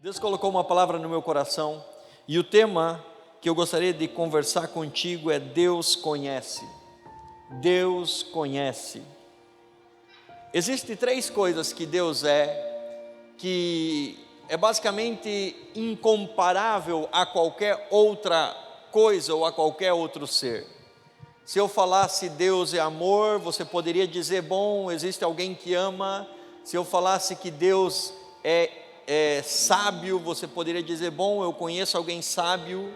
Deus colocou uma palavra no meu coração e o tema que eu gostaria de conversar contigo é Deus conhece. Deus conhece. Existem três coisas que Deus que é basicamente incomparável a qualquer outra coisa ou a qualquer outro ser. Se eu falasse Deus é amor, você poderia dizer, bom, existe alguém que ama. Se eu falasse que Deus é sábio, você poderia dizer, bom, eu conheço alguém sábio.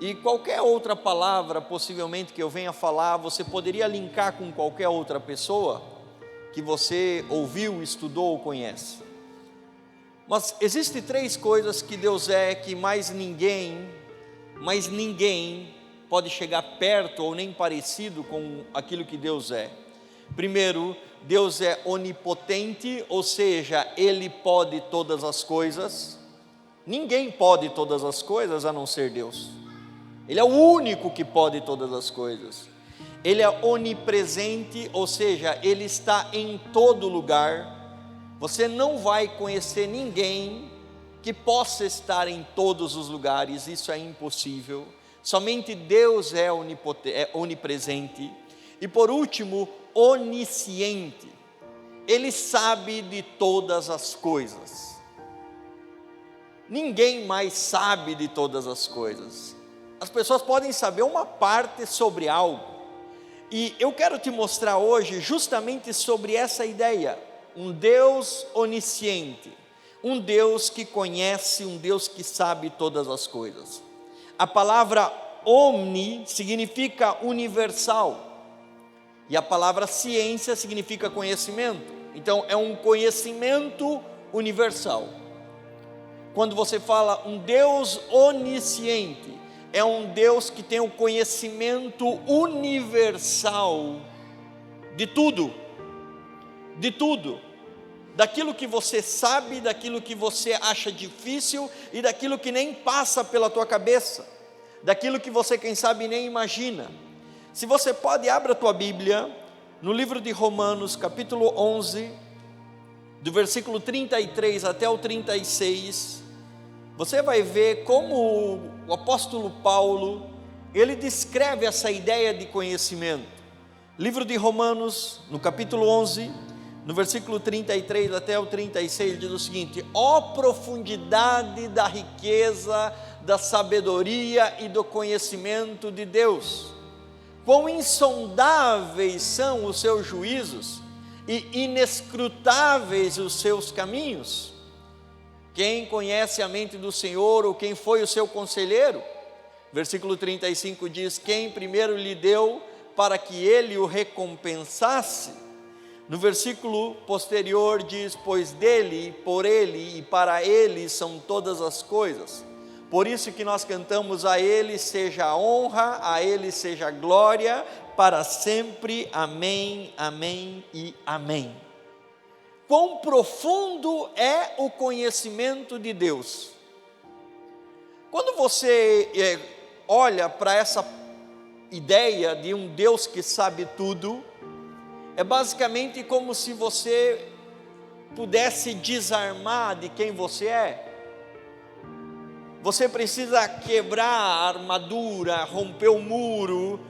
E qualquer outra palavra, possivelmente, que eu venha falar, você poderia linkar com qualquer outra pessoa que você ouviu, estudou ou conhece. Mas existem três coisas que Deus que mais ninguém pode chegar perto ou nem parecido com aquilo que Deus é. Primeiro, Deus é onipotente, ou seja, Ele pode todas as coisas. Ninguém pode todas as coisas a não ser Deus. Ele é o único que pode todas as coisas. Ele é onipresente, ou seja, Ele está em todo lugar. Você não vai conhecer ninguém que possa estar em todos os lugares, isso é impossível. Somente Deus é onipresente. E por último, onisciente. Ele sabe de todas as coisas. Ninguém mais sabe de todas as coisas. As pessoas podem saber uma parte sobre algo. E eu quero te mostrar hoje justamente sobre essa ideia. Um Deus onisciente, um Deus que conhece, um Deus que sabe todas as coisas. A palavra omni significa universal, e a palavra ciência significa conhecimento. Então é um conhecimento universal. Quando você fala um Deus onisciente, é um Deus que tem o conhecimento universal de tudo, daquilo que você sabe, daquilo que você acha difícil e daquilo que nem passa pela tua cabeça, daquilo que você, quem sabe, nem imagina. Se você pode, abra a tua Bíblia no livro de Romanos, capítulo 11, do versículo 33 até o 36, você vai ver como o apóstolo Paulo, ele descreve essa ideia de conhecimento. Livro de Romanos, no capítulo 11, no versículo 33 até o 36, diz o seguinte: ó profundidade da riqueza, da sabedoria e do conhecimento de Deus, quão insondáveis são os seus juízos e inescrutáveis os seus caminhos. Quem conhece a mente do Senhor, ou quem foi o seu conselheiro? Versículo 35 diz, quem primeiro lhe deu para que ele o recompensasse? No versículo posterior diz, pois dele, por ele e para ele são todas as coisas. Por isso que nós cantamos, a ele seja a honra, a ele seja a glória, para sempre, amém, amém e amém. Quão profundo é o conhecimento de Deus. Quando você olha para essa ideia de um Deus que sabe tudo, é basicamente como se você pudesse desarmar de quem você é. Você precisa quebrar a armadura, romper o muro,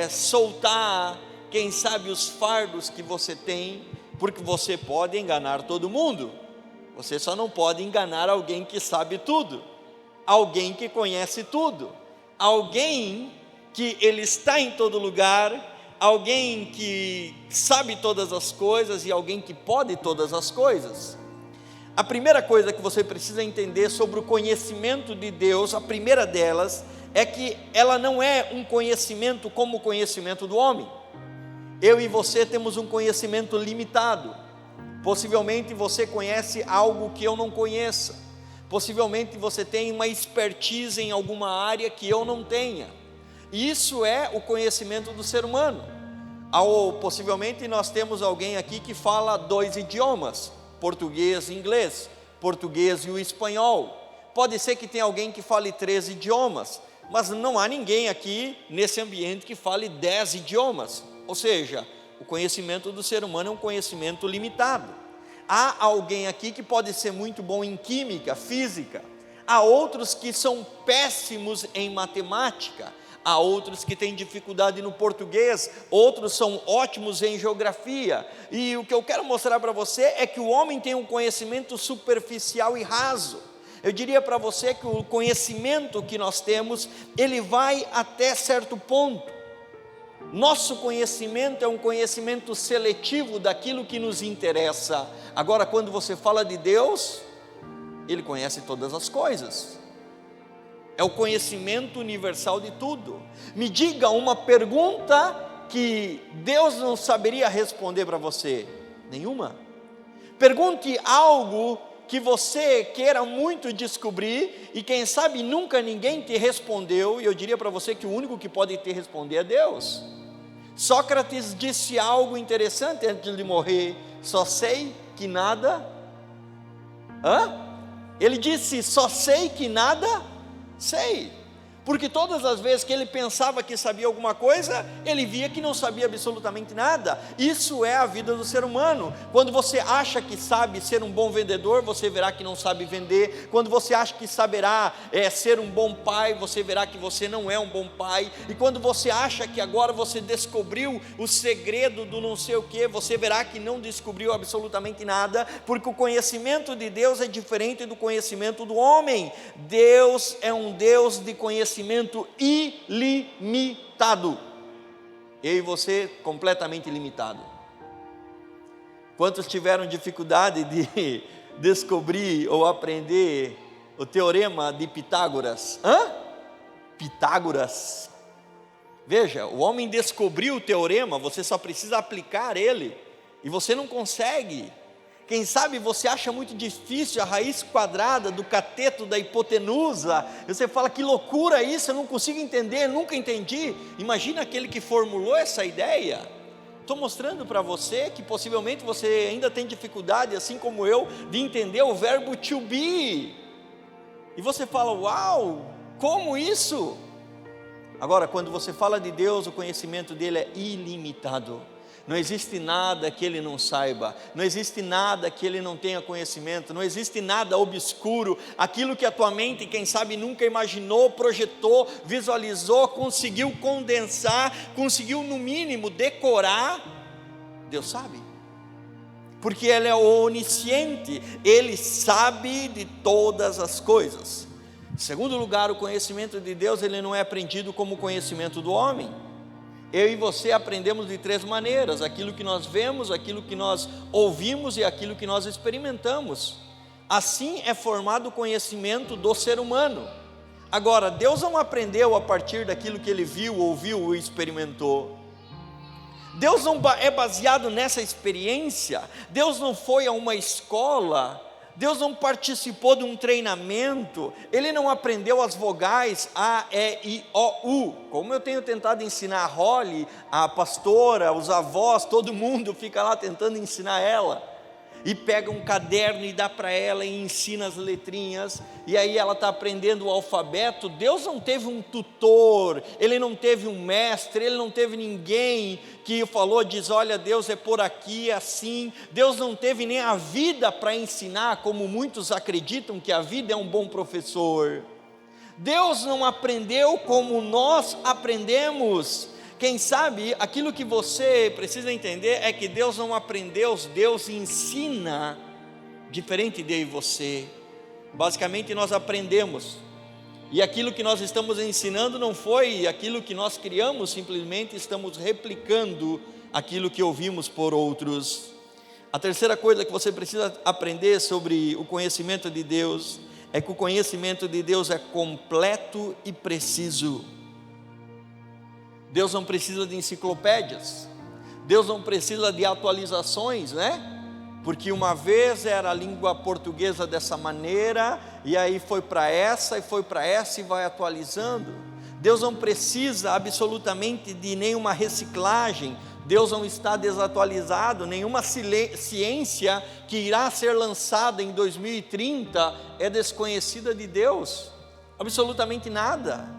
soltar, quem sabe, os fardos que você tem, porque você pode enganar todo mundo. Você só não pode enganar alguém que sabe tudo, alguém que conhece tudo, alguém que ele está em todo lugar, alguém que sabe todas as coisas e alguém que pode todas as coisas. A primeira coisa que você precisa entender sobre o conhecimento de Deus, a primeira delas, é que ela não é um conhecimento como o conhecimento do homem. Eu e você temos um conhecimento limitado. Possivelmente você conhece algo que eu não conheça. Possivelmente você tem uma expertise em alguma área que eu não tenha. Isso é o conhecimento do ser humano. Ou possivelmente nós temos alguém aqui que fala 2 idiomas, português e inglês, português e o espanhol. Pode ser que tenha alguém que fale 3 idiomas, mas não há ninguém aqui nesse ambiente que fale 10 idiomas. Ou seja, o conhecimento do ser humano é um conhecimento limitado. Há alguém aqui que pode ser muito bom em química, física. Há outros que são péssimos em matemática. Há outros que têm dificuldade no português. Outros são ótimos em geografia. E o que eu quero mostrar para você é que o homem tem um conhecimento superficial e raso. Eu diria para você que o conhecimento que nós temos, ele vai até certo ponto. Nosso conhecimento é um conhecimento seletivo daquilo que nos interessa. Agora, quando você fala de Deus, Ele conhece todas as coisas. É o conhecimento universal de tudo. Me diga uma pergunta que Deus não saberia responder para você. Nenhuma. Pergunte algo que você queira muito descobrir e quem sabe nunca ninguém te respondeu, e eu diria para você que o único que pode te responder é Deus. Sócrates disse algo interessante antes de morrer: só sei que nada... Ele disse: só sei que nada sei. Porque todas as vezes que ele pensava que sabia alguma coisa, ele via que não sabia absolutamente nada. Isso é a vida do ser humano. Quando você acha que sabe ser um bom vendedor, você verá que não sabe vender. Quando você acha que saberá ser um bom pai, você verá que você não é um bom pai. E quando você acha que agora você descobriu o segredo do não sei o que, você verá que não descobriu absolutamente nada, porque o conhecimento de Deus é diferente do conhecimento do homem. Deus é um Deus de conhecimento ilimitado. Eu e você completamente limitado. Quantos tiveram dificuldade de descobrir ou aprender o teorema de Pitágoras? Pitágoras. Veja, o homem descobriu o teorema, você só precisa aplicar ele, e você não consegue. Quem sabe você acha muito difícil a raiz quadrada do cateto da hipotenusa, e você fala: que loucura isso, eu não consigo entender, nunca entendi. Imagina aquele que formulou essa ideia. Estou mostrando para você que possivelmente você ainda tem dificuldade, assim como eu, de entender o verbo to be, e você fala: uau, como isso? Agora, quando você fala de Deus, o conhecimento dele é ilimitado. Não existe nada que Ele não saiba, não existe nada que Ele não tenha conhecimento, não existe nada obscuro. Aquilo que a tua mente, quem sabe, nunca imaginou, projetou, visualizou, conseguiu condensar, conseguiu no mínimo decorar, Deus sabe, porque Ele é onisciente, Ele sabe de todas as coisas. Em segundo lugar, o conhecimento de Deus, ele não é aprendido como o conhecimento do homem. Eu e você aprendemos de três maneiras: aquilo que nós vemos, aquilo que nós ouvimos e aquilo que nós experimentamos. Assim é formado o conhecimento do ser humano. Agora, Deus não aprendeu a partir daquilo que Ele viu, ouviu ou experimentou. Deus não é baseado nessa experiência. Deus não foi a uma escola. Deus não participou de um treinamento, Ele não aprendeu as vogais A, E, I, O, U, como eu tenho tentado ensinar a Holly, a pastora, os avós, todo mundo fica lá tentando ensinar ela, e pega um caderno e dá para ela e ensina as letrinhas, e aí ela está aprendendo o alfabeto. Deus não teve um tutor, Ele não teve um mestre, Ele não teve ninguém que falou, diz: olha, Deus é por aqui, é assim. Deus não teve nem a vida para ensinar, como muitos acreditam que a vida é um bom professor. Deus não aprendeu como nós aprendemos. Quem sabe, aquilo que você precisa entender é que Deus não aprendeu, Deus ensina, diferente de eu e você. Basicamente nós aprendemos, e aquilo que nós estamos ensinando não foi aquilo que nós criamos, simplesmente estamos replicando aquilo que ouvimos por outros. A terceira coisa que você precisa aprender sobre o conhecimento de Deus é que o conhecimento de Deus é completo e preciso. Deus não precisa de enciclopédias, Deus não precisa de atualizações, né? Porque uma vez era a língua portuguesa dessa maneira, e aí foi para essa, e foi para essa, e vai atualizando. Deus não precisa absolutamente de nenhuma reciclagem, Deus não está desatualizado. Nenhuma ciência que irá ser lançada em 2030 é desconhecida de Deus, absolutamente nada.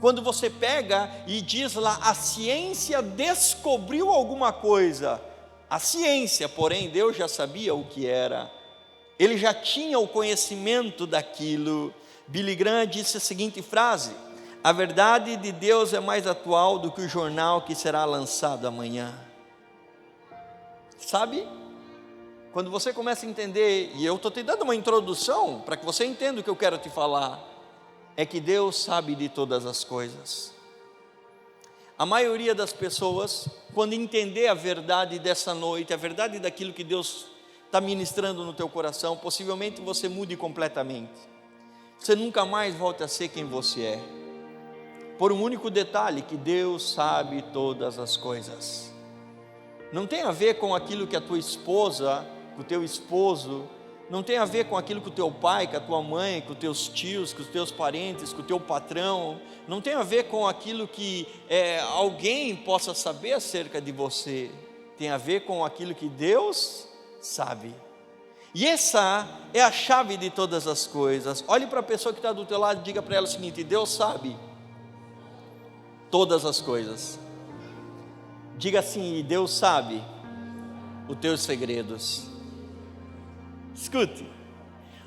Quando você pega e diz lá, a ciência descobriu alguma coisa, a ciência, porém Deus já sabia o que era, Ele já tinha o conhecimento daquilo. Billy Graham disse a seguinte frase: a verdade de Deus é mais atual do que o jornal que será lançado amanhã. Sabe? Quando você começa a entender, e eu estou te dando uma introdução para que você entenda o que eu quero te falar, é que Deus sabe de todas as coisas. A maioria das pessoas, quando entender a verdade dessa noite, a verdade daquilo que Deus está ministrando no teu coração, possivelmente você mude completamente. Você nunca mais volta a ser quem você é, por um único detalhe: que Deus sabe todas as coisas. Não tem a ver com aquilo que a tua esposa, com o teu esposo, não tem a ver com aquilo que o teu pai, com a tua mãe, com os teus tios, com os teus parentes, com o teu patrão, não tem a ver com aquilo que alguém possa saber acerca de você, tem a ver com aquilo que Deus sabe. E essa é a chave de todas as coisas. Olhe para a pessoa que está do teu lado e diga para ela o seguinte: Deus sabe todas as coisas. Diga assim: Deus sabe os teus segredos. Escute,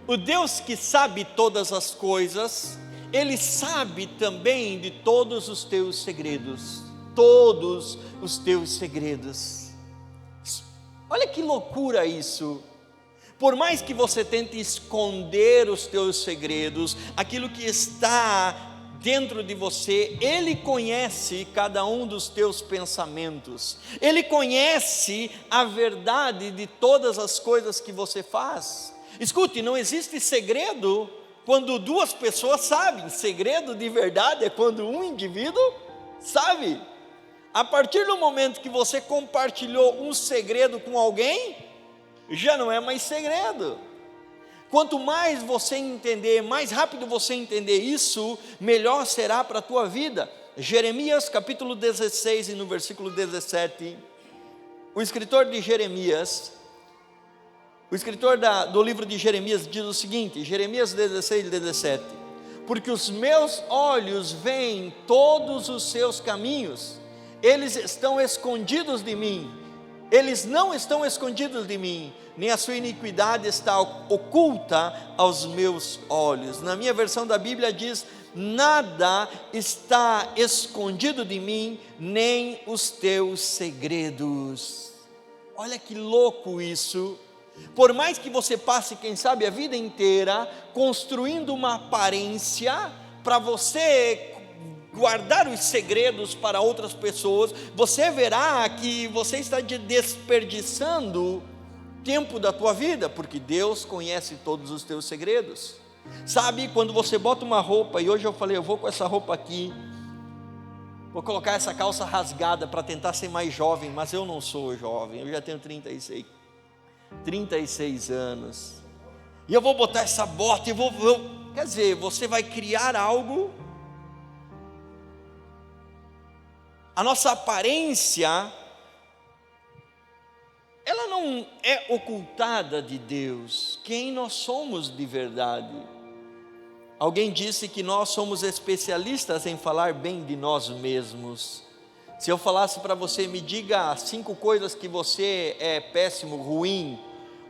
o Deus que sabe todas as coisas, Ele sabe também de todos os teus segredos. Todos os teus segredos. Olha que loucura isso. Por mais que você tente esconder os teus segredos, aquilo que está dentro de você, Ele conhece cada um dos teus pensamentos, Ele conhece a verdade de todas as coisas que você faz. Escute, não existe segredo quando duas pessoas sabem. Segredo de verdade é quando um indivíduo sabe. A partir do momento que você compartilhou um segredo com alguém, já não é mais segredo. Quanto mais você entender, mais rápido você entender isso, melhor será para a tua vida. Jeremias capítulo 16 e no versículo 17, o escritor de Jeremias, o escritor do livro de Jeremias diz o seguinte, Jeremias 16, 17: porque os meus olhos veem todos os seus caminhos, eles estão escondidos de mim. Eles não estão escondidos de mim, nem a sua iniquidade está oculta aos meus olhos. Na minha versão da Bíblia diz: nada está escondido de mim, nem os teus segredos. Olha que louco isso. Por mais que você passe, quem sabe, a vida inteira construindo uma aparência para você guardar os segredos para outras pessoas, você verá que você está desperdiçando tempo da tua vida, porque Deus conhece todos os teus segredos. Sabe, quando você bota uma roupa, e hoje eu falei, eu vou com essa roupa aqui, vou colocar essa calça rasgada para tentar ser mais jovem, mas eu não sou jovem, eu já tenho 36 anos, e eu vou botar essa bota, quer dizer, você vai criar algo. A nossa aparência, ela não é ocultada de Deus. Quem nós somos de verdade? Alguém disse que nós somos especialistas em falar bem de nós mesmos. Se eu falasse para você, me diga 5 coisas que você é péssimo, ruim,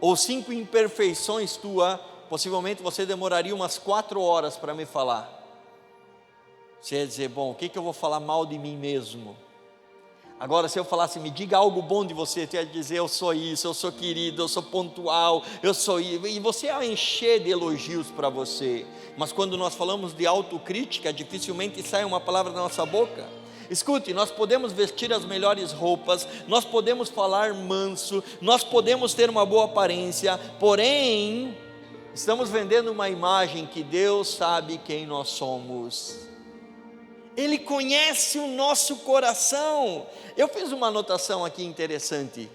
ou 5 imperfeições tua, possivelmente você demoraria umas 4 horas para me falar. Você ia dizer, bom, o que eu vou falar mal de mim mesmo? Agora, se eu falasse, me diga algo bom de você, você ia dizer, eu sou isso, eu sou querido, eu sou pontual, eu sou isso, e você ia encher de elogios para você. Mas quando nós falamos de autocrítica, dificilmente sai uma palavra da nossa boca. Escute, nós podemos vestir as melhores roupas, nós podemos falar manso, nós podemos ter uma boa aparência, porém, estamos vendendo uma imagem que Deus sabe quem nós somos. Ele conhece o nosso coração. Eu fiz uma anotação aqui interessante.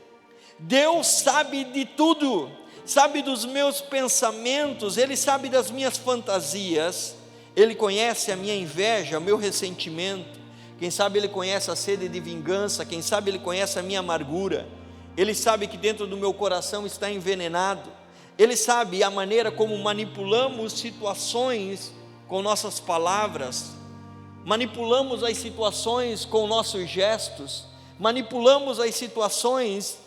Deus sabe de tudo, sabe dos meus pensamentos, Ele sabe das minhas fantasias, Ele conhece a minha inveja, o meu ressentimento, quem sabe Ele conhece a sede de vingança, quem sabe Ele conhece a minha amargura, Ele sabe que dentro do meu coração está envenenado, Ele sabe a maneira como manipulamos situações com nossas palavras, manipulamos as situações com nossos gestos, manipulamos as situações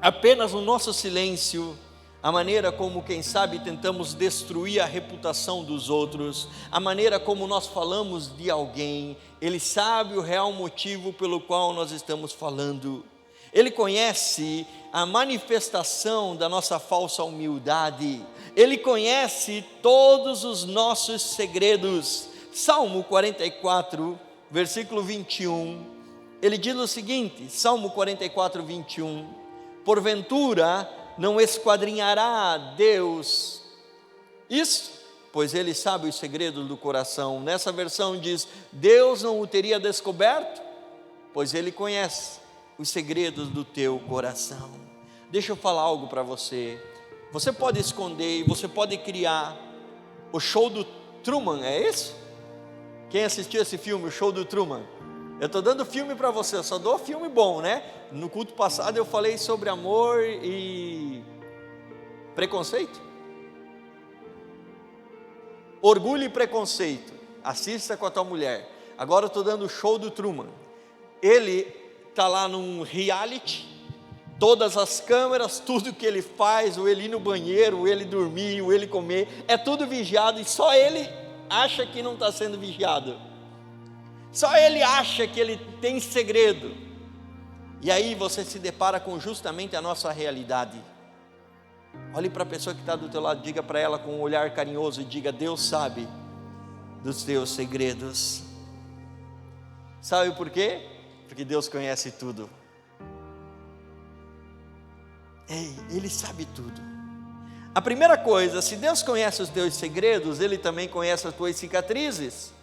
Apenas no nosso silêncio, a maneira como, quem sabe, tentamos destruir a reputação dos outros, a maneira como nós falamos de alguém, Ele sabe o real motivo pelo qual nós estamos falando. Ele conhece a manifestação da nossa falsa humildade. Ele conhece todos os nossos segredos. Salmo 44, versículo 21, ele diz o seguinte, Salmo 44, 21, porventura não esquadrinhará Deus isso, pois Ele sabe os segredos do coração. Nessa versão diz, Deus não o teria descoberto, pois Ele conhece os segredos do teu coração. Deixa eu falar algo para você. Você pode esconder e você pode criar o show do Truman, é isso? Quem assistiu esse filme, o show do Truman? Eu estou dando filme para você, eu só dou filme bom, né? No culto passado eu falei sobre amor e preconceito. Orgulho e preconceito. Assista com a tua mulher. Agora eu estou dando o show do Truman. Ele está lá num reality, todas as câmeras, tudo que ele faz, ou ele ir no banheiro, ou ele dormir, ou ele comer, é tudo vigiado e só ele acha que não está sendo vigiado. Só ele acha que ele tem segredo. E aí você se depara com justamente a nossa realidade. Olhe para a pessoa que está do teu lado, diga para ela com um olhar carinhoso e diga, Deus sabe dos teus segredos. Sabe por quê? Porque Deus conhece tudo. Ele sabe tudo. A primeira coisa, se Deus conhece os teus segredos, Ele também conhece as tuas cicatrizes.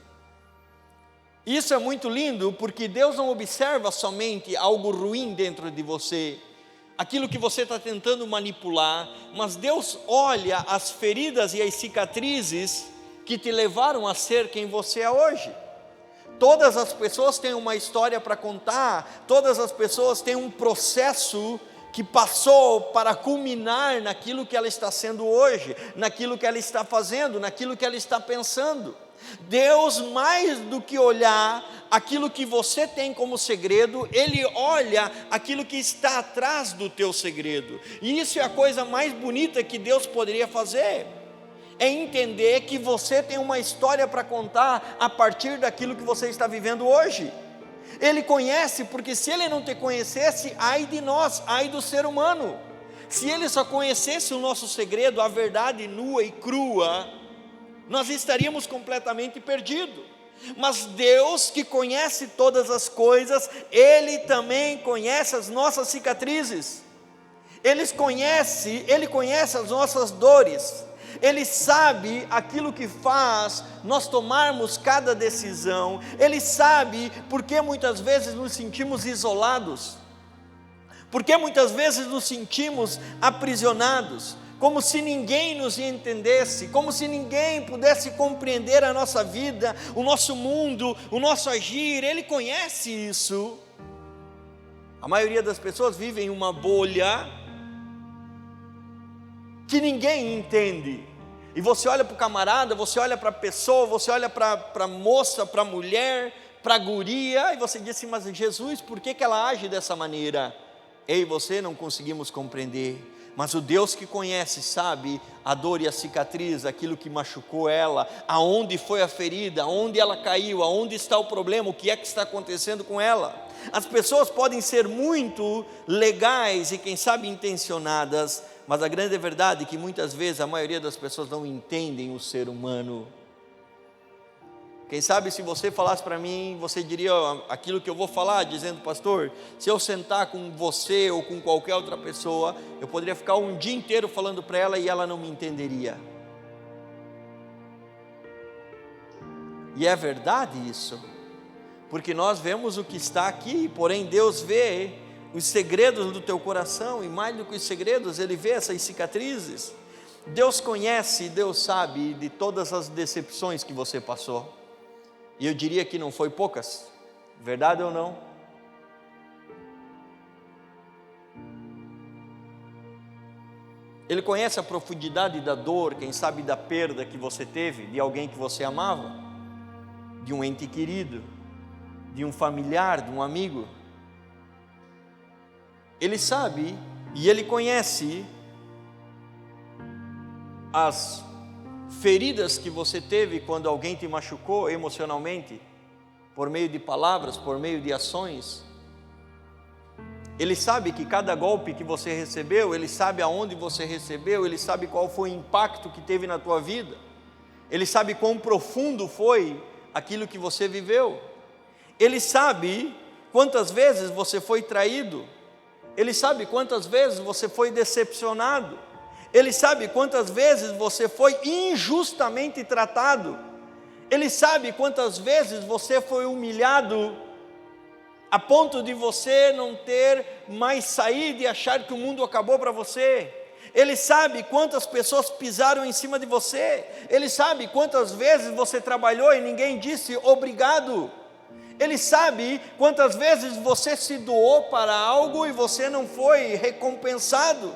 Isso é muito lindo, porque Deus não observa somente algo ruim dentro de você, aquilo que você está tentando manipular, mas Deus olha as feridas e as cicatrizes que te levaram a ser quem você é hoje. Todas as pessoas têm uma história para contar, todas as pessoas têm um processo que passou para culminar naquilo que ela está sendo hoje, naquilo que ela está fazendo, naquilo que ela está pensando. Deus, mais do que olhar aquilo que você tem como segredo, Ele olha aquilo que está atrás do teu segredo. E isso é a coisa mais bonita que Deus poderia fazer, é entender que você tem uma história para contar a partir daquilo que você está vivendo hoje. Ele conhece, porque se Ele não te conhecesse, ai de nós, ai do ser humano. Se Ele só conhecesse o nosso segredo, a verdade nua e crua, nós estaríamos completamente perdidos. Mas Deus, que conhece todas as coisas, Ele também conhece as nossas cicatrizes. Ele conhece as nossas dores. Ele sabe aquilo que faz nós tomarmos cada decisão. Ele sabe porque muitas vezes nos sentimos isolados, porque muitas vezes nos sentimos aprisionados, como se ninguém nos entendesse, como se ninguém pudesse compreender a nossa vida, o nosso mundo, o nosso agir. Ele conhece isso. A maioria das pessoas vive em uma bolha que ninguém entende. E você olha para o camarada, você olha para a pessoa, você olha para a moça, para a mulher, para a guria, e você diz assim, mas Jesus, por que ela age dessa maneira? Eu e você não conseguimos compreender, mas o Deus que conhece sabe a dor e a cicatriz, aquilo que machucou ela, aonde foi a ferida, aonde ela caiu, aonde está o problema, o que é que está acontecendo com ela. As pessoas podem ser muito legais e quem sabe intencionadas, mas a grande verdade é que muitas vezes a maioria das pessoas não entendem o ser humano. Quem sabe se você falasse para mim, você diria aquilo que eu vou falar, dizendo, pastor, se eu sentar com você ou com qualquer outra pessoa, eu poderia ficar um dia inteiro falando para ela e ela não me entenderia. E é verdade isso, porque nós vemos o que está aqui, porém Deus vê os segredos do teu coração, e mais do que os segredos, Ele vê essas cicatrizes. Deus conhece, Deus sabe de todas as decepções que você passou, e eu diria que não foi poucas, verdade ou não? Ele conhece a profundidade da dor, quem sabe da perda que você teve, de alguém que você amava, de um ente querido, de um familiar, de um amigo. Ele sabe E Ele conhece as feridas que você teve quando alguém te machucou emocionalmente, por meio de palavras, por meio de ações. Ele sabe que cada golpe que você recebeu, Ele sabe aonde você recebeu, Ele sabe qual foi o impacto que teve na tua vida, Ele sabe quão profundo foi aquilo que você viveu, Ele sabe quantas vezes você foi traído, Ele sabe quantas vezes você foi decepcionado, Ele sabe quantas vezes você foi injustamente tratado, Ele sabe quantas vezes você foi humilhado, a ponto de você não ter mais saída e achar que o mundo acabou para você. Ele sabe quantas pessoas pisaram em cima de você. Ele sabe quantas vezes você trabalhou e ninguém disse obrigado. Ele sabe quantas vezes você se doou para algo e você não foi recompensado.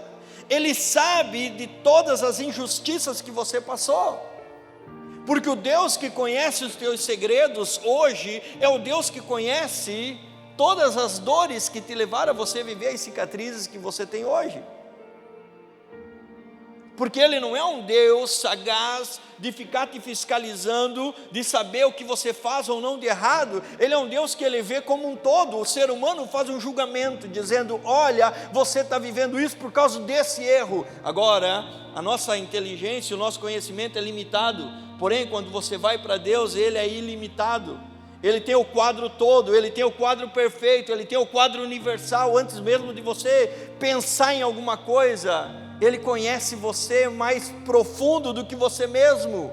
Ele sabe de todas as injustiças que você passou. Porque o Deus que conhece os teus segredos hoje é o Deus que conhece todas as dores que te levaram a você viver as cicatrizes que você tem hoje. Porque Ele não é um Deus sagaz de ficar te fiscalizando, de saber o que você faz ou não de errado. Ele é um Deus que Ele vê como um todo. O ser humano faz um julgamento, dizendo, olha, você está vivendo isso por causa desse erro. Agora, a nossa inteligência, o nosso conhecimento é limitado. Porém, quando você vai para Deus, Ele é ilimitado. Ele tem o quadro todo, Ele tem o quadro perfeito, Ele tem o quadro universal. Antes mesmo de você pensar em alguma coisa, Ele conhece você mais profundo do que você mesmo.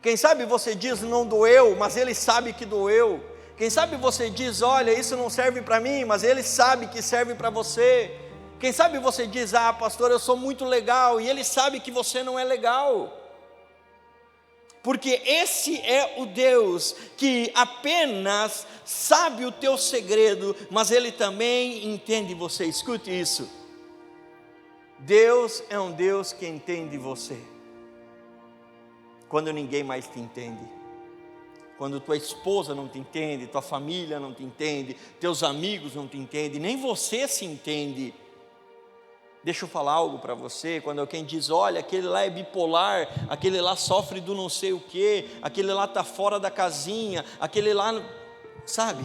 Quem sabe você diz não doeu, mas Ele sabe que doeu. Quem sabe você diz, olha, isso não serve para mim, mas Ele sabe que serve para você. Quem sabe você diz, pastor, eu sou muito legal, e Ele sabe que você não é legal. Porque esse é o Deus que apenas sabe o teu segredo, mas Ele também entende você. Escute isso. Deus é um Deus que entende você quando ninguém mais te entende. Quando tua esposa não te entende, tua família não te entende, teus amigos não te entendem, nem você se entende. Deixa eu falar algo para você, quando alguém diz, olha, aquele lá é bipolar, aquele lá sofre do não sei o quê, aquele lá está fora da casinha, aquele lá, sabe?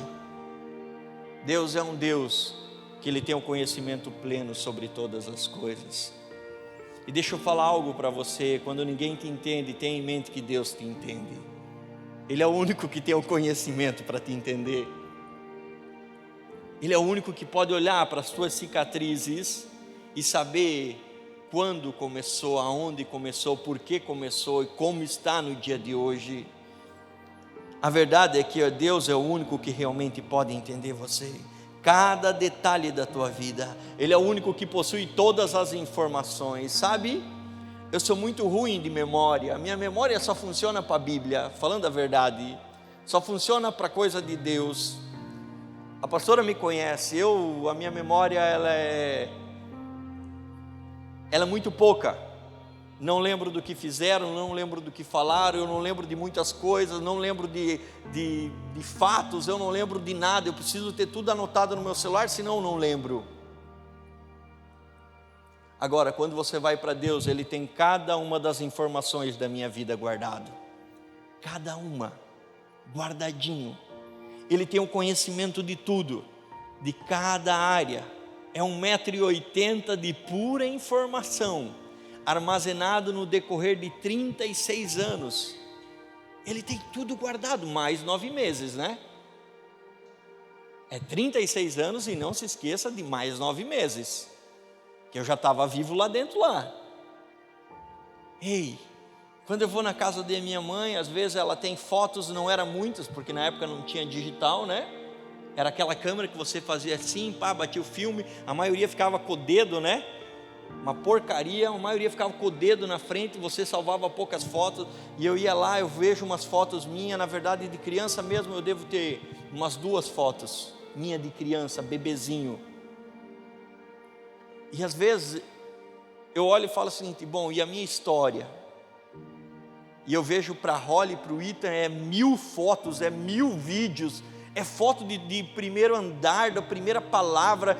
Deus é um Deus que Ele tem um conhecimento pleno sobre todas as coisas. E deixa eu falar algo para você, quando ninguém te entende, tenha em mente que Deus te entende. Ele é o único que tem o conhecimento para te entender. Ele é o único que pode olhar para as tuas cicatrizes e saber quando começou, aonde começou, por que começou e como está no dia de hoje. A verdade é que Deus é o único que realmente pode entender você, cada detalhe da tua vida. Ele é o único que possui todas as informações, sabe? Eu sou muito ruim de memória, a minha memória só funciona para a Bíblia, falando a verdade, só funciona para coisa de Deus. A pastora me conhece, a minha memória ela é muito pouca. Não lembro do que fizeram, não lembro do que falaram, eu não lembro de muitas coisas, não lembro de fatos, eu não lembro de nada. Eu preciso ter tudo anotado no meu celular, senão eu não lembro. Agora, quando você vai para Deus, Ele tem cada uma das informações da minha vida guardado, cada uma, guardadinho. Ele tem o conhecimento de tudo, de cada área. É 1,80 m de pura informação, armazenado no decorrer de 36 anos. Ele tem tudo guardado, mais 9 meses, né? É 36 anos e não se esqueça de mais 9 meses, que eu já estava vivo lá dentro lá. Ei, quando eu vou na casa da minha mãe, às vezes ela tem fotos, não eram muitas, porque na época não tinha digital, né? Era aquela câmera que você fazia assim, batia o filme, a maioria ficava com o dedo, né? Uma porcaria, a maioria ficava com o dedo na frente, você salvava poucas fotos, e eu ia lá, eu vejo umas fotos minhas, na verdade de criança mesmo, eu devo ter umas 2 fotos, minha de criança, bebezinho. E às vezes, eu olho e falo o seguinte, bom, e a minha história? E eu vejo para a Holly e para o Ethan, 1000 fotos, 1000 vídeos, é foto de primeiro andar, da primeira palavra,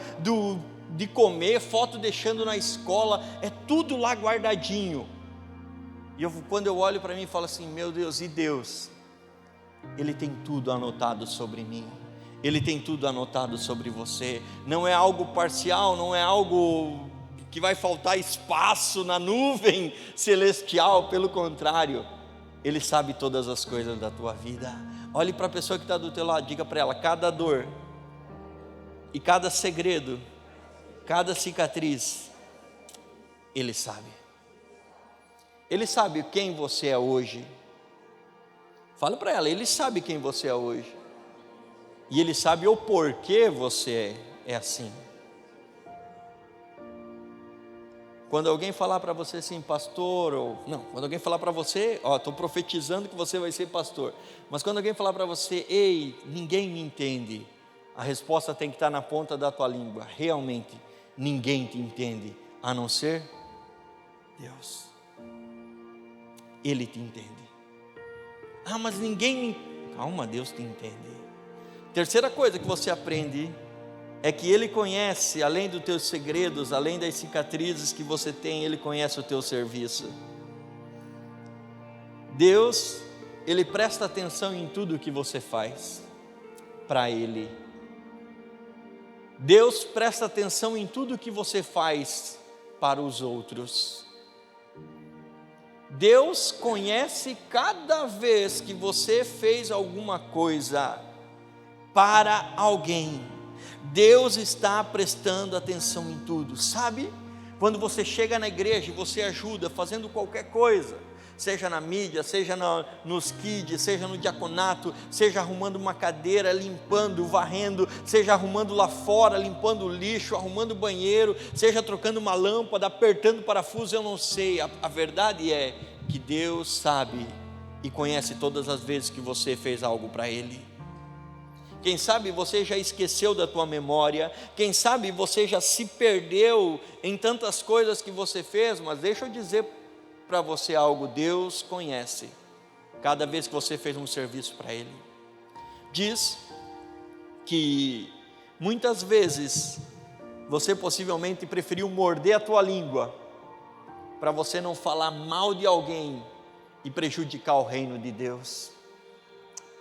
de comer, foto deixando na escola, é tudo lá guardadinho. E quando eu olho para mim, falo assim: meu Deus, e Deus? Ele tem tudo anotado sobre mim, Ele tem tudo anotado sobre você. Não é algo parcial, não é algo que vai faltar espaço na nuvem celestial, pelo contrário, Ele sabe todas as coisas da tua vida. Olhe para a pessoa que está do teu lado, diga para ela: cada dor e cada segredo, cada cicatriz, Ele sabe. Ele sabe quem você é hoje. Fala para ela: Ele sabe quem você é hoje. E Ele sabe o porquê você é assim. Quando alguém falar para você assim, pastor, quando alguém falar para você, estou profetizando que você vai ser pastor, mas quando alguém falar para você: ei, ninguém me entende, a resposta tem que estar na ponta da tua língua: realmente, ninguém te entende, a não ser Deus. Ele te entende. Mas ninguém me... Calma, Deus te entende. Terceira coisa que você aprende é que Ele conhece, além dos teus segredos, além das cicatrizes que você tem, Ele conhece o teu serviço. Deus, Ele presta atenção em tudo que você faz para Ele. Deus presta atenção em tudo que você faz para os outros. Deus conhece cada vez que você fez alguma coisa para alguém. Deus está prestando atenção em tudo, sabe? Quando você chega na igreja e você ajuda fazendo qualquer coisa, seja na mídia, seja nos kids, seja no diaconato, seja arrumando uma cadeira, limpando, varrendo, seja arrumando lá fora, limpando o lixo, arrumando o banheiro, seja trocando uma lâmpada, apertando parafuso, eu não sei, a verdade é que Deus sabe e conhece todas as vezes que você fez algo para Ele. Quem sabe você já esqueceu da tua memória, quem sabe você já se perdeu em tantas coisas que você fez, mas deixa eu dizer para você algo: Deus conhece cada vez que você fez um serviço para Ele. Diz que muitas vezes você possivelmente preferiu morder a tua língua para você não falar mal de alguém e prejudicar o reino de Deus.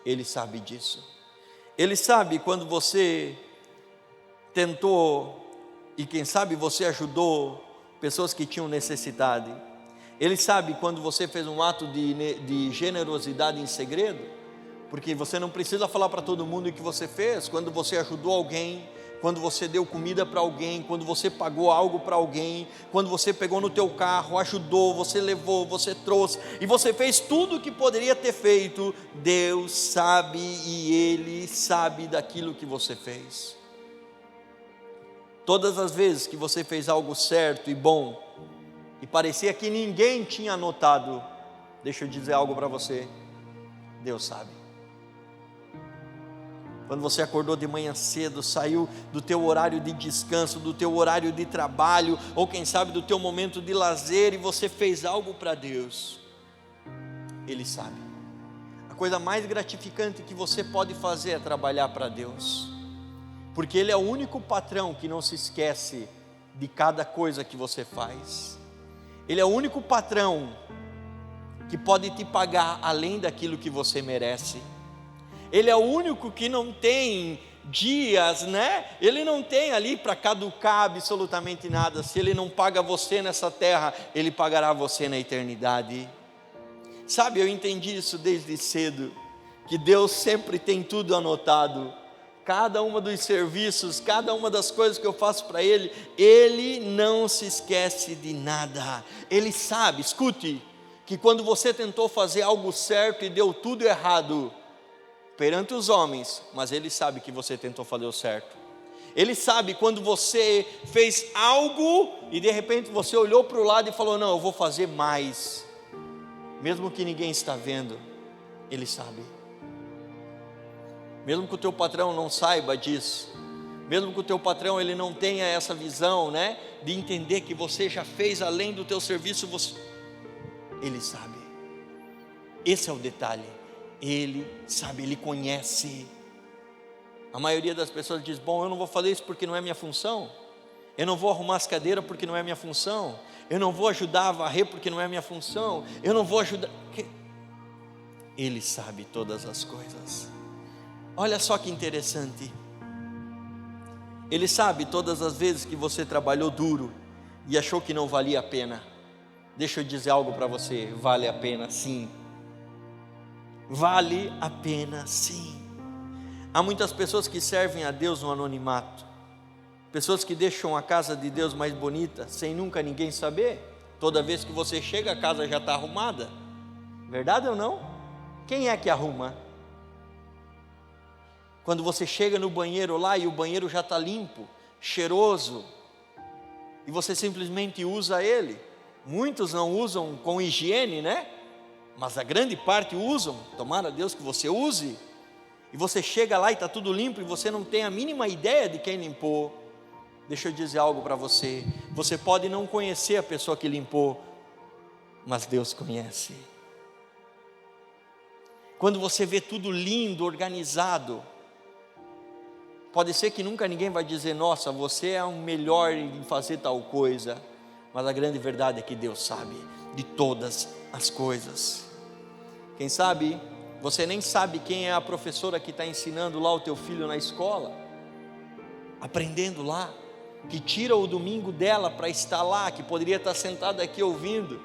Ele sabe disso. Ele sabe quando você tentou e quem sabe você ajudou pessoas que tinham necessidade. Ele sabe quando você fez um ato de generosidade em segredo, porque você não precisa falar para todo mundo o que você fez. Quando você ajudou alguém, quando você deu comida para alguém, quando você pagou algo para alguém, quando você pegou no teu carro, ajudou, você levou, você trouxe, e você fez tudo o que poderia ter feito, Deus sabe e Ele sabe daquilo que você fez. Todas as vezes que você fez algo certo e bom, e parecia que ninguém tinha notado, deixa eu dizer algo para você: Deus sabe. Quando você acordou de manhã cedo, saiu do teu horário de descanso, do teu horário de trabalho, ou quem sabe do teu momento de lazer, e você fez algo para Deus, Ele sabe. A coisa mais gratificante que você pode fazer é trabalhar para Deus, porque Ele é o único patrão que não se esquece de cada coisa que você faz. Ele é o único patrão que pode te pagar além daquilo que você merece. Ele é o único que não tem dias, né? Ele não tem ali para caducar absolutamente nada. Se Ele não paga você nessa terra, Ele pagará você na eternidade. Sabe, eu entendi isso desde cedo, que Deus sempre tem tudo anotado. Cada uma dos serviços, cada uma das coisas que eu faço para Ele, Ele não se esquece de nada. Ele sabe, escute, que quando você tentou fazer algo certo e deu tudo errado perante os homens, mas Ele sabe que você tentou fazer o certo. Ele sabe quando você fez algo e de repente você olhou para o lado e falou: não, eu vou fazer mais, mesmo que ninguém está vendo. Ele sabe. Mesmo que o teu patrão não saiba disso, mesmo que o teu patrão ele não tenha essa visão, né, de entender que você já fez além do teu serviço, Ele sabe. Esse é o detalhe. Ele sabe, Ele conhece. A maioria das pessoas diz: bom, eu não vou fazer isso porque não é minha função, eu não vou arrumar as cadeiras porque não é minha função, eu não vou ajudar a varrer porque não é minha função, eu não vou ajudar. Ele sabe todas as coisas. Olha só que interessante. Ele sabe todas as vezes que você trabalhou duro e achou que não valia a pena. Deixa eu dizer algo para você: vale a pena sim. Vale a pena sim. Há muitas pessoas que servem a Deus no anonimato, pessoas que deixam a casa de Deus mais bonita, sem nunca ninguém saber. Toda vez que você chega, a casa já está arrumada. Verdade ou não? Quem é que arruma? Quando você chega no banheiro lá e o banheiro já está limpo, cheiroso, e você simplesmente usa ele. Muitos não usam com higiene, né? Mas a grande parte usam. Tomara a Deus que você use. E você chega lá e está tudo limpo e você não tem a mínima ideia de quem limpou. Deixa eu dizer algo para você. Você pode não conhecer a pessoa que limpou, mas Deus conhece. Quando você vê tudo lindo, organizado, pode ser que nunca ninguém vai dizer: nossa, você é o melhor em fazer tal coisa. Mas a grande verdade é que Deus sabe de todas as coisas. Quem sabe, você nem sabe quem é a professora que está ensinando lá o teu filho na escola, aprendendo lá, que tira o domingo dela para estar lá, que poderia estar sentada aqui ouvindo,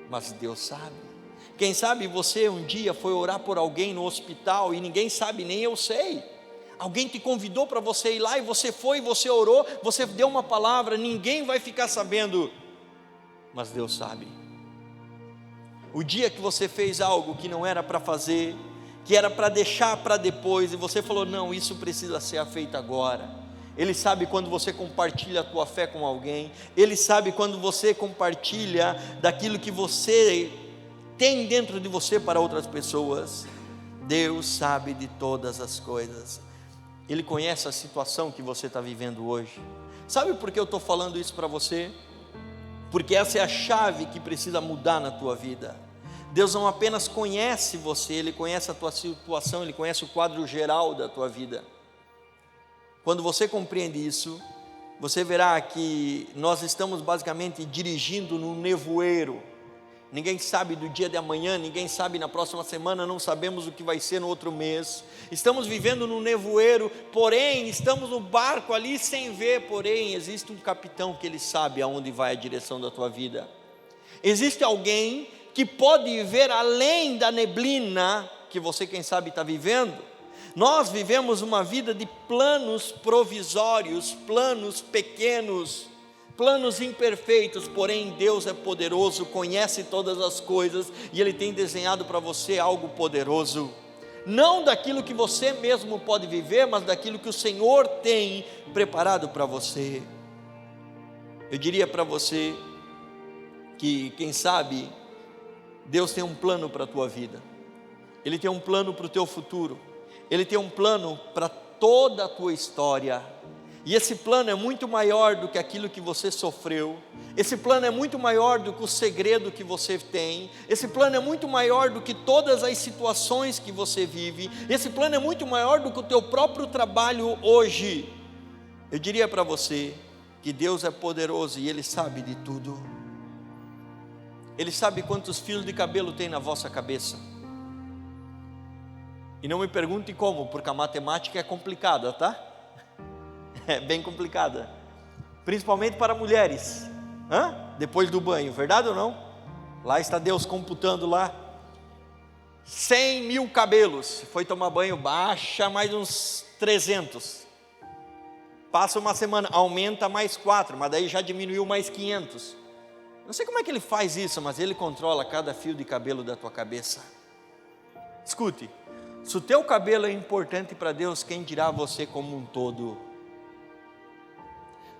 mas Deus sabe. Quem sabe você um dia foi orar por alguém no hospital e ninguém sabe, nem eu sei. Alguém te convidou para você ir lá e você foi, você orou, você deu uma palavra, ninguém vai ficar sabendo, mas Deus sabe. O dia que você fez algo que não era para fazer, que era para deixar para depois, e você falou: não, isso precisa ser feito agora. Ele sabe quando você compartilha a tua fé com alguém, Ele sabe quando você compartilha daquilo que você tem dentro de você para outras pessoas. Deus sabe de todas as coisas. Ele conhece a situação que você está vivendo hoje. Sabe por que eu estou falando isso para você? Porque essa é a chave que precisa mudar na tua vida. Deus não apenas conhece você, Ele conhece a tua situação, Ele conhece o quadro geral da tua vida. Quando você compreende isso, você verá que nós estamos basicamente dirigindo num nevoeiro. Ninguém sabe do dia de amanhã, ninguém sabe na próxima semana, não sabemos o que vai ser no outro mês. Estamos vivendo num nevoeiro, porém estamos no barco ali sem ver, porém existe um capitão que ele sabe aonde vai a direção da tua vida. Existe alguém que pode ver além da neblina que você, quem sabe, está vivendo. Nós vivemos uma vida de planos provisórios, planos pequenos, planos imperfeitos, porém Deus é poderoso, conhece todas as coisas e Ele tem desenhado para você algo poderoso. Não daquilo que você mesmo pode viver, mas daquilo que o Senhor tem preparado para você. Eu diria para você que, quem sabe, Deus tem um plano para a tua vida. Ele tem um plano para o teu futuro. Ele tem um plano para toda a tua história. E esse plano é muito maior do que aquilo que você sofreu. Esse plano é muito maior do que o segredo que você tem. Esse plano é muito maior do que todas as situações que você vive. Esse plano é muito maior do que o teu próprio trabalho hoje. Eu diria para você que Deus é poderoso e Ele sabe de tudo. Ele sabe quantos fios de cabelo tem na vossa cabeça. E não me pergunte como, porque a matemática é complicada, tá? É bem complicada, principalmente para mulheres. Depois do banho, verdade ou não? Lá está Deus computando lá 100 mil cabelos. Foi tomar banho, baixa mais uns 300. Passa uma semana, aumenta mais 4, mas daí já diminuiu mais 500. Não sei como é que Ele faz isso, mas Ele controla cada fio de cabelo da tua cabeça. Escute, se o teu cabelo é importante para Deus, quem dirá você como um todo?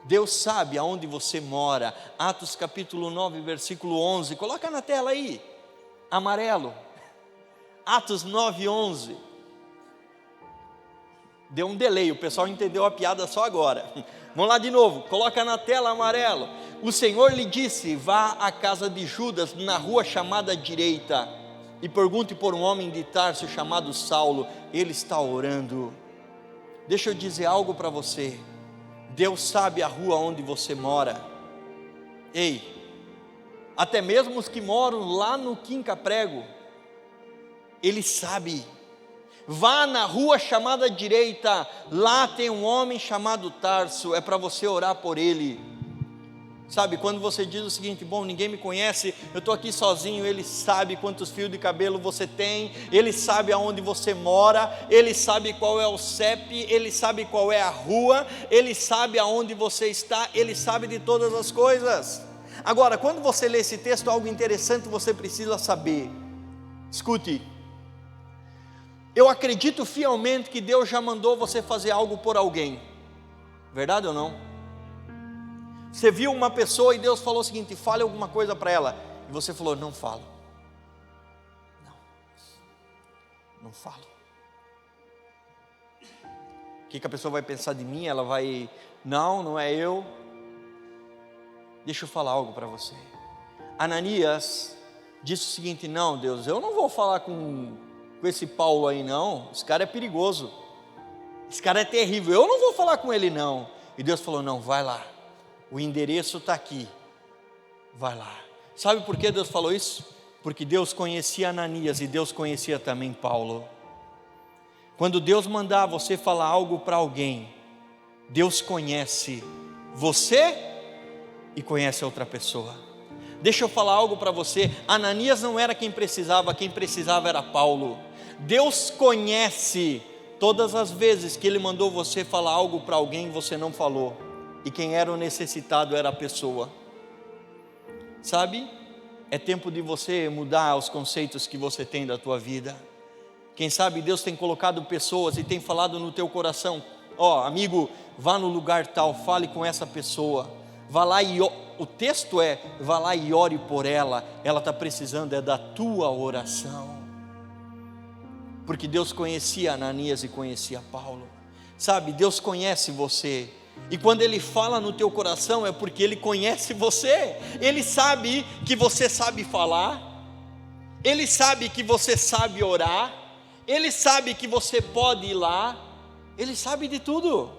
Deus sabe aonde você mora. Atos capítulo 9, versículo 11. Coloca na tela aí, amarelo. Atos 9, 11. Deu um delay, o pessoal entendeu a piada só agora. Vamos lá de novo, coloca na tela, amarelo. O Senhor lhe disse: vá à casa de Judas, na rua chamada direita, e pergunte por um homem de Tarso chamado Saulo, ele está orando. Deixa eu dizer algo para você. Deus sabe a rua onde você mora. Ei, até mesmo os que moram lá no Quinca Prego, Ele sabe. Vá na rua chamada direita, lá tem um homem chamado Tarso, é para você orar por ele. Sabe, quando você diz o seguinte: bom, ninguém me conhece, eu estou aqui sozinho. Ele sabe quantos fios de cabelo você tem, Ele sabe aonde você mora, Ele sabe qual é o CEP, Ele sabe qual é a rua, Ele sabe aonde você está, Ele sabe de todas as coisas. Agora, quando você lê esse texto, algo interessante você precisa saber. Escute, eu acredito fielmente que Deus já mandou você fazer algo por alguém, verdade ou não? Você viu uma pessoa e Deus falou o seguinte: fale alguma coisa para ela, e você falou: não falo, não falo. O que a pessoa vai pensar de mim? Ela vai, não é eu. Deixa eu falar algo para você. Ananias disse o seguinte: não, Deus, eu não vou falar com esse Paulo aí não, esse cara é perigoso, esse cara é terrível, eu não vou falar com ele não. E Deus falou: não, vai lá, o endereço está aqui, vai lá. Sabe por que Deus falou isso? Porque Deus conhecia Ananias e Deus conhecia também Paulo. Quando Deus mandar você falar algo para alguém, Deus conhece você e conhece a outra pessoa. Deixa eu falar algo para você. Ananias não era quem precisava era Paulo. Deus conhece todas as vezes que Ele mandou você falar algo para alguém, você não falou, e quem era o necessitado era a pessoa. Sabe, é tempo de você mudar os conceitos que você tem da tua vida. Quem sabe Deus tem colocado pessoas e tem falado no teu coração: ó, amigo, vá no lugar tal, fale com essa pessoa, vá lá e o texto é: vá lá e ore por ela, ela está precisando da tua oração. Porque Deus conhecia Ananias e conhecia Paulo. Sabe, Deus conhece você, e quando Ele fala no teu coração é porque Ele conhece você. Ele sabe que você sabe falar, Ele sabe que você sabe orar, Ele sabe que você pode ir lá, Ele sabe de tudo,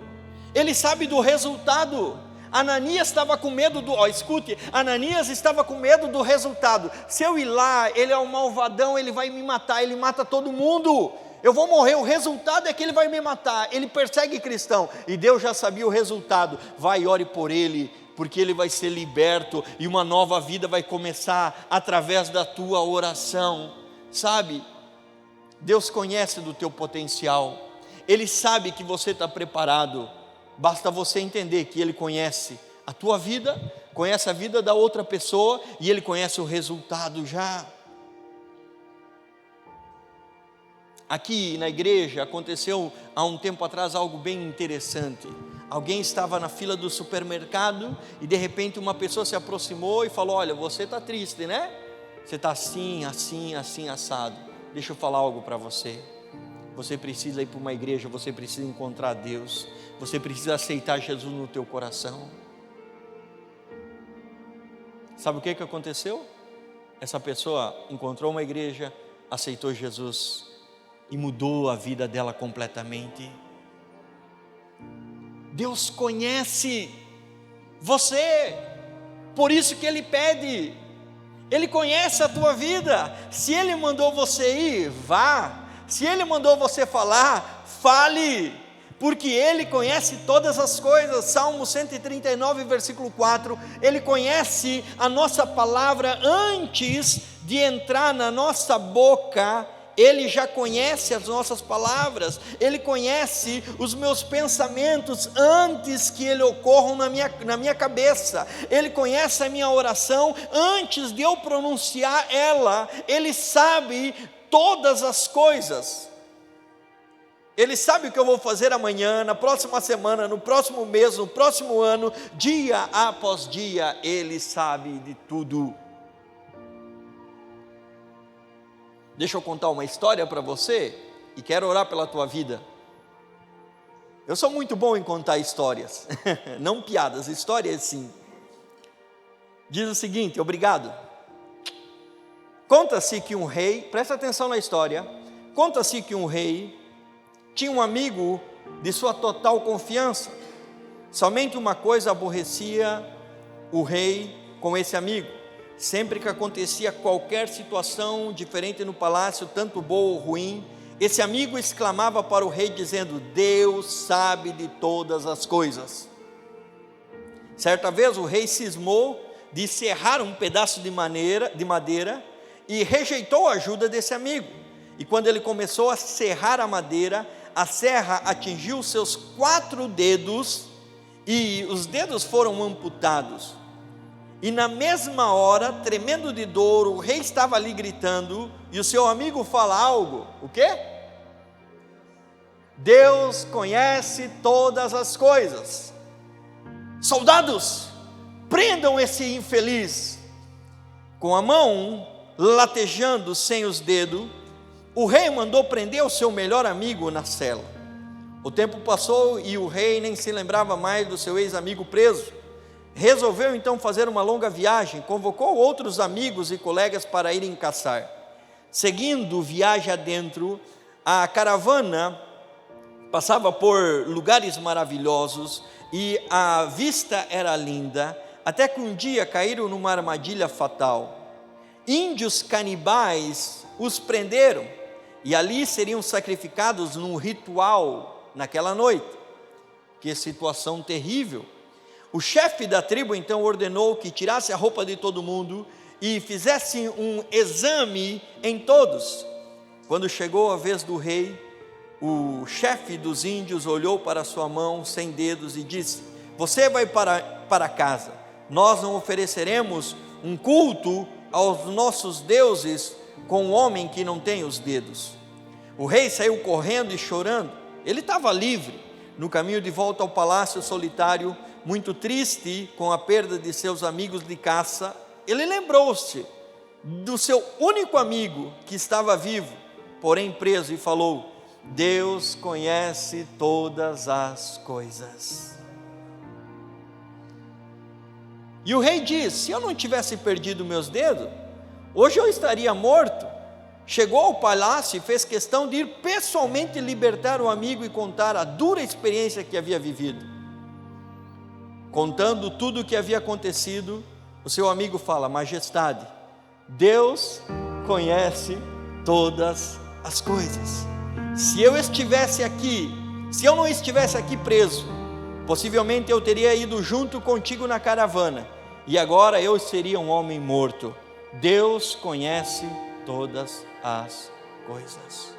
Ele sabe do resultado. Ananias estava com medo escute, Ananias estava com medo do resultado. Se eu ir lá, ele é um malvadão, ele vai me matar, ele mata todo mundo, eu vou morrer, o resultado é que ele vai me matar, ele persegue cristão, e Deus já sabia o resultado. Vai e ore por ele, porque ele vai ser liberto, e uma nova vida vai começar através da tua oração. Sabe, Deus conhece do teu potencial, Ele sabe que você está preparado. Basta você entender que Ele conhece a tua vida, conhece a vida da outra pessoa, e Ele conhece o resultado já. Aqui na igreja aconteceu há um tempo atrás algo bem interessante. Alguém estava na fila do supermercado e de repente uma pessoa se aproximou e falou: olha, você está triste, né? Você está assim, assim, assim, assado. Deixa eu falar algo para você. Você precisa ir para uma igreja, você precisa encontrar Deus, você precisa aceitar Jesus no teu coração. Sabe o que aconteceu? Essa pessoa encontrou uma igreja, aceitou Jesus e mudou a vida dela completamente. Deus conhece você, por isso que Ele pede, Ele conhece a tua vida. Se Ele mandou você ir, vá. Se Ele mandou você falar, fale, porque Ele conhece todas as coisas. Salmo 139, versículo 4, Ele conhece a nossa palavra antes de entrar na nossa boca. Ele já conhece as nossas palavras, Ele conhece os meus pensamentos antes que eles ocorram na minha cabeça, Ele conhece a minha oração antes de eu pronunciar ela, Ele sabe todas as coisas, Ele sabe o que eu vou fazer amanhã, na próxima semana, no próximo mês, no próximo ano, dia após dia, Ele sabe de tudo. Deixa eu contar uma história para você e quero orar pela tua vida. Eu sou muito bom em contar histórias, não piadas, histórias sim. Diz o seguinte, obrigado. Conta-se que um rei, presta atenção na história, conta-se que um rei tinha um amigo de sua total confiança. Somente uma coisa aborrecia o rei com esse amigo: sempre que acontecia qualquer situação diferente no palácio, tanto boa ou ruim, esse amigo exclamava para o rei dizendo: Deus sabe de todas as coisas. Certa vez o rei cismou de serrar um pedaço de madeira e rejeitou a ajuda desse amigo. E quando ele começou a serrar a madeira, a serra atingiu seus 4 dedos e os dedos foram amputados. E na mesma hora, tremendo de dor, o rei estava ali gritando, e o seu amigo fala algo: o quê? Deus conhece todas as coisas. Soldados, prendam esse infeliz. Com a mão latejando sem os dedos, o rei mandou prender o seu melhor amigo na cela. O tempo passou e o rei nem se lembrava mais do seu ex-amigo preso. Resolveu então fazer uma longa viagem, convocou outros amigos e colegas para irem caçar. Seguindo viagem adentro, a caravana passava por lugares maravilhosos e a vista era linda, até que um dia caíram numa armadilha fatal. Índios canibais os prenderam e ali seriam sacrificados num ritual naquela noite. Que situação terrível! O chefe da tribo então ordenou que tirasse a roupa de todo mundo e fizesse um exame em todos. Quando chegou a vez do rei, o chefe dos índios olhou para sua mão sem dedos e disse: você vai para casa, nós não ofereceremos um culto aos nossos deuses com um homem que não tem os dedos. O rei saiu correndo e chorando. Ele estava livre, no caminho de volta ao palácio solitário, muito triste com a perda de seus amigos de caça. Ele lembrou-se do seu único amigo que estava vivo, porém preso, e falou: Deus conhece todas as coisas. E o rei diz: se eu não tivesse perdido meus dedos, hoje eu estaria morto. Chegou ao palácio e fez questão de ir pessoalmente libertar o amigo e contar a dura experiência que havia vivido. Contando tudo o que havia acontecido, o seu amigo fala: majestade, Deus conhece todas as coisas. Se eu estivesse aqui, se eu não estivesse aqui preso, possivelmente eu teria ido junto contigo na caravana, e agora eu seria um homem morto. Deus conhece todas as coisas.